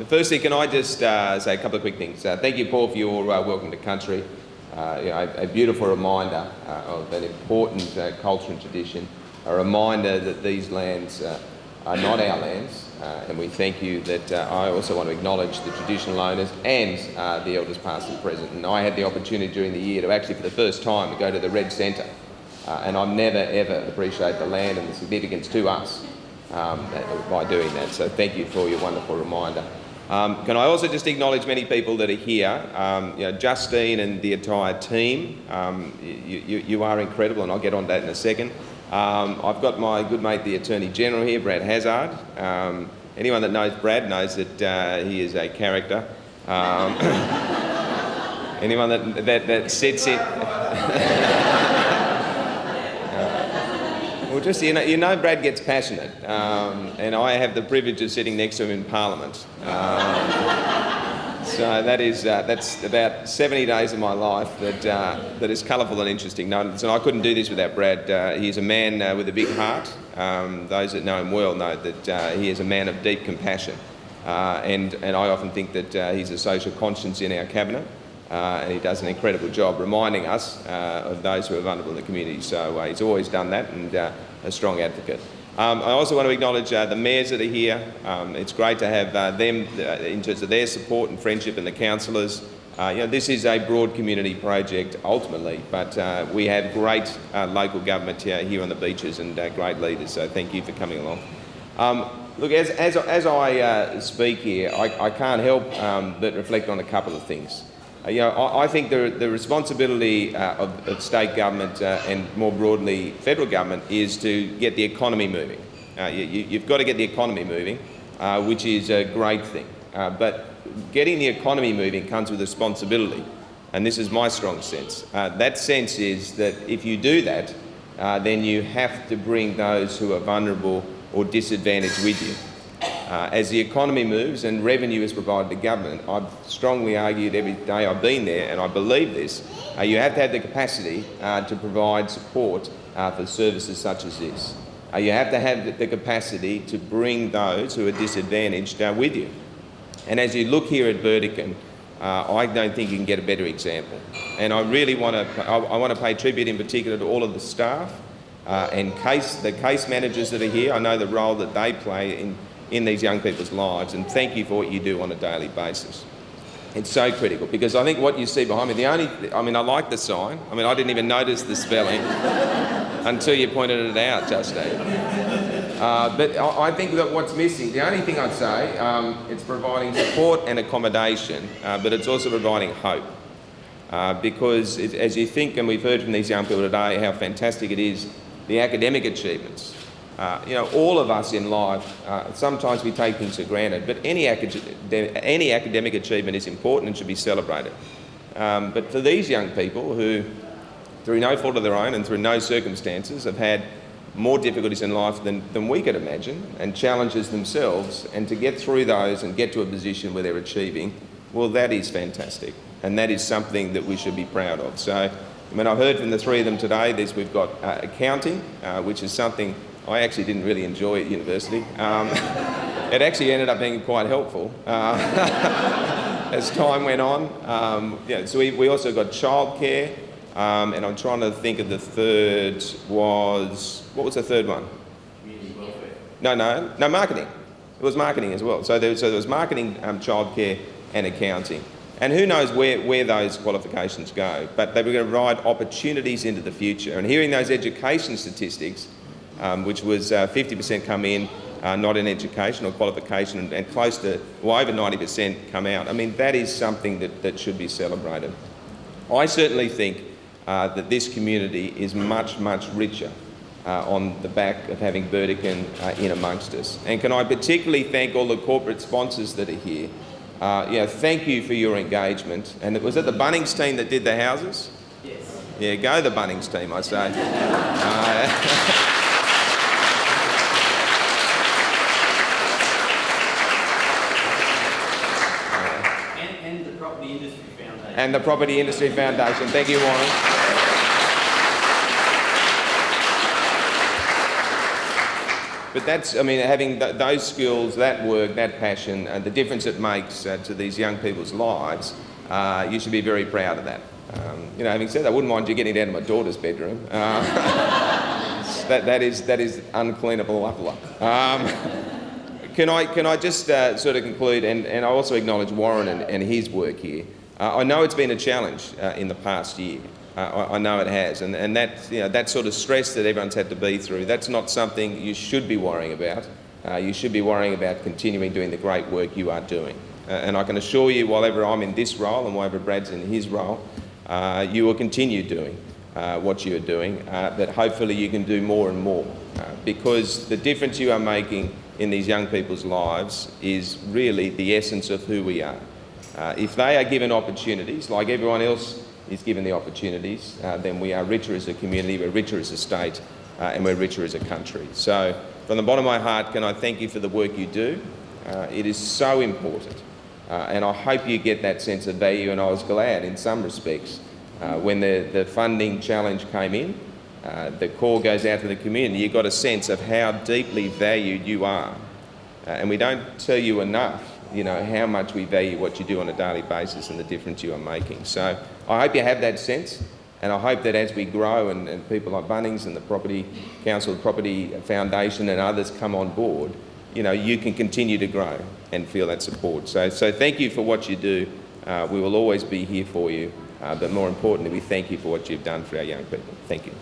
Firstly, can I just say a couple of quick things? Thank you, Paul, for your welcome to country. A beautiful reminder of an important culture and tradition, a reminder that these lands are not our lands, and we thank you that I also want to acknowledge the traditional owners and the elders past and present. And I had the opportunity during the year to actually, for the first time, to go to the Red Centre, and I've never ever appreciate the land and the significance to us by doing that. So thank you for your wonderful reminder. Can I also just acknowledge many people that are here? Justine and the entire team, you are incredible, and I'll get on that in a second. I've got my good mate, the Attorney General here, Brad Hazzard. Anyone that knows Brad knows that he is a character. Anyone that sits in... Well, just, you know Brad gets passionate, and I have the privilege of sitting next to him in Parliament. So that's about 70 days of my life that is colourful and interesting. No, so I couldn't do this without Brad. He's a man with a big heart. Those that know him well know that he is a man of deep compassion, and I often think that he's a social conscience in our cabinet. And he does an incredible job reminding us of those who are vulnerable in the community. So he's always done that, and a strong advocate. I also want to acknowledge the mayors that are here. It's great to have them in terms of their support and friendship, and the councillors. This is a broad community project ultimately, but we have great local government here on the beaches and great leaders. So thank you for coming along. Look, as I speak here, I can't help but reflect on a couple of things. I think the responsibility of state government and more broadly federal government is to get the economy moving. You've got to get the economy moving, which is a great thing. But getting the economy moving comes with responsibility, and this is my strong sense. That sense is that if you do that, then you have to bring those who are vulnerable or disadvantaged with you. As the economy moves and revenue is provided to government, I've strongly argued every day I've been there, and I believe this, you have to have the capacity to provide support for services such as this. You have to have the capacity to bring those who are disadvantaged with you. And as you look here at Burdekin, I don't think you can get a better example. And I really want to pay tribute in particular to all of the staff and the case managers that are here. I know the role that they play in these young people's lives, and thank you for what you do on a daily basis. It's so critical, because I think what you see behind me, I like the sign. I didn't even notice the spelling until you pointed it out, Justine. But I think that what's missing, the only thing I'd say, it's providing support and accommodation, but it's also providing hope. Because as you think, and we've heard from these young people today how fantastic it is, the academic achievements. All of us in life, sometimes we take things for granted, but any academic achievement is important and should be celebrated. But for these young people who, through no fault of their own and through no circumstances, have had more difficulties in life than we could imagine, and challenges themselves, and to get through those and get to a position where they're achieving, well, that is fantastic. And that is something that we should be proud of. So, I've heard from the three of them today, we've got accounting, which is something I actually didn't really enjoy at university. It actually ended up being quite helpful as time went on. So we also got childcare, and I'm trying to think of the third was, what was the third one? Community welfare. No, marketing. It was marketing as well. So there was marketing, childcare and accounting. And who knows where those qualifications go, but they were going to provide opportunities into the future. And hearing those education statistics, which was 50% come in, not in education or qualification, and close to, over 90% come out. That is something that should be celebrated. I certainly think that this community is much, much richer on the back of having Burdekin in amongst us. And can I particularly thank all the corporate sponsors that are here. Thank you for your engagement. And was it the Bunnings team that did the houses? Yes. Yeah, go the Bunnings team, I say. And the Property Industry Foundation. And the Property Industry Foundation. Thank you, Warren. But that's, I mean, having those skills, that work, that passion, and the difference it makes to these young people's lives, you should be very proud of that. You know, having said that, I wouldn't mind you getting down to my daughter's bedroom. That is uncleanable upper. Can I just sort of conclude, and I also acknowledge Warren and his work here. I know it's been a challenge in the past year. I know it has, and that, you know, that sort of stress that everyone's had to be through, that's not something you should be worrying about. You should be worrying about continuing doing the great work you are doing. And I can assure you, while ever I'm in this role and while ever Brad's in his role, you will continue doing what you are doing, that hopefully you can do more and more, because the difference you are making in these young people's lives is really the essence of who we are. If they are given opportunities, like everyone else is given the opportunities, then we are richer as a community, we're richer as a state, and we're richer as a country. So from the bottom of my heart, can I thank you for the work you do? It is so important, and I hope you get that sense of value, and I was glad in some respects when the funding challenge came in, the call goes out to the community, you got a sense of how deeply valued you are. And we don't tell you enough, you know, how much we value what you do on a daily basis and the difference you are making. So I hope you have that sense, and I hope that as we grow and people like Bunnings and the Property Council, the Property Foundation and others come on board, you know, you can continue to grow and feel that support. So thank you for what you do. We will always be here for you, but more importantly, we thank you for what you've done for our young people. Thank you.